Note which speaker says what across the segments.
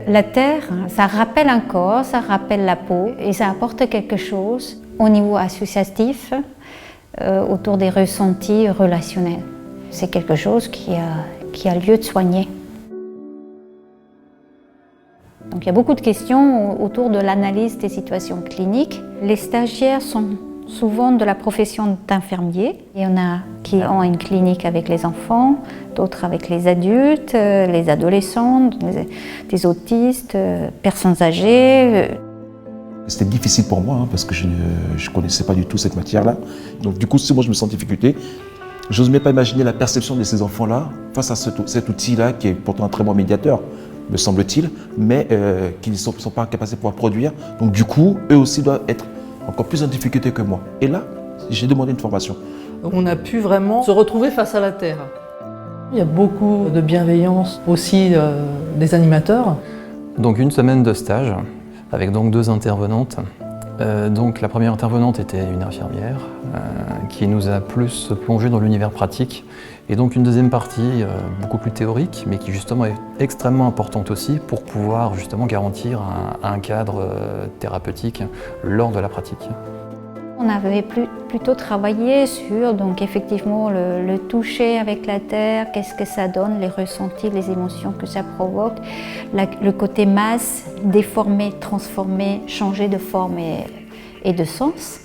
Speaker 1: La terre, ça rappelle un corps, ça rappelle la peau et ça apporte quelque chose au niveau associatif autour des ressentis relationnels. C'est quelque chose qui a lieu de soigner. Donc il y a beaucoup de questions autour de l'analyse des situations cliniques. Les stagiaires sont souvent de la profession d'infirmier. Il y en a qui ont une clinique avec les enfants, d'autres avec les adultes, les adolescents, des autistes, personnes âgées.
Speaker 2: C'était difficile pour moi parce que je ne connaissais pas du tout cette matière-là. Donc du coup, si moi je me sens en difficulté, je n'ose même pas imaginer la perception de ces enfants-là face à cet outil-là qui est pourtant un très bon médiateur, me semble-t-il, mais qui ne sont pas capables de pouvoir produire. Donc du coup, eux aussi doivent être encore plus en difficulté que moi. Et là, j'ai demandé une formation.
Speaker 3: On a pu vraiment se retrouver face à la terre. Il y a beaucoup de bienveillance aussi des animateurs.
Speaker 4: Donc une semaine de stage avec donc 2 intervenantes. Donc la première intervenante était une infirmière qui nous a plus plongé dans l'univers pratique. Et donc une deuxième partie beaucoup plus théorique, mais qui justement est extrêmement importante aussi pour pouvoir justement garantir un cadre thérapeutique lors de la pratique.
Speaker 1: On avait plutôt travaillé sur donc effectivement le toucher avec la terre, qu'est-ce que ça donne, les ressentis, les émotions que ça provoque, le côté masse, déformer, transformer, changer de forme et de sens.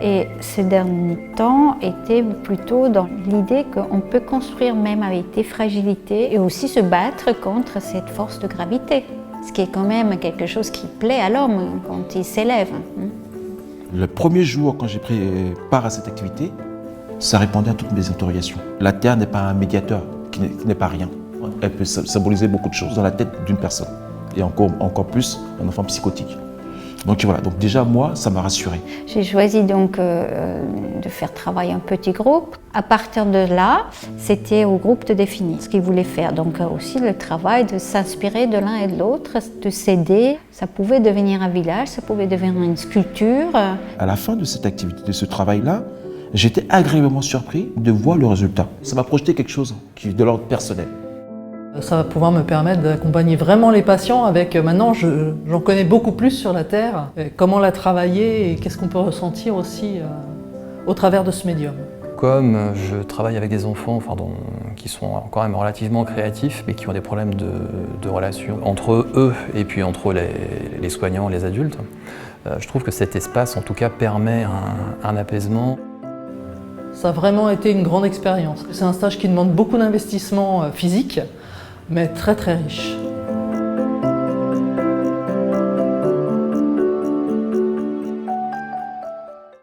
Speaker 1: Et ce dernier temps était plutôt dans l'idée qu'on peut construire même avec des fragilités et aussi se battre contre cette force de gravité, ce qui est quand même quelque chose qui plaît à l'homme quand il s'élève.
Speaker 2: Le premier jour, quand j'ai pris part à cette activité, ça répondait à toutes mes interrogations. La Terre n'est pas un médiateur, qui n'est pas rien. Elle peut symboliser beaucoup de choses dans la tête d'une personne, et encore plus un enfant psychotique. Donc voilà, donc déjà moi, ça m'a rassuré.
Speaker 1: J'ai choisi donc de faire travailler un petit groupe. À partir de là, c'était au groupe de définir ce qu'ils voulaient faire. Donc aussi le travail de s'inspirer de l'un et de l'autre, de s'aider. Ça pouvait devenir un village, ça pouvait devenir une sculpture.
Speaker 2: À la fin de cette activité, de ce travail-là, j'étais agréablement surpris de voir le résultat. Ça m'a projeté quelque chose qui est de l'ordre personnel.
Speaker 3: Ça va pouvoir me permettre d'accompagner vraiment les patients avec, maintenant j'en connais beaucoup plus sur la terre, comment la travailler et qu'est-ce qu'on peut ressentir aussi au travers de ce médium.
Speaker 4: Comme je travaille avec des enfants qui sont quand même relativement créatifs, mais qui ont des problèmes de relation entre eux et puis entre les soignants et les adultes, je trouve que cet espace en tout cas permet un apaisement.
Speaker 3: Ça a vraiment été une grande expérience. C'est un stage qui demande beaucoup d'investissement physique, mais très très riche.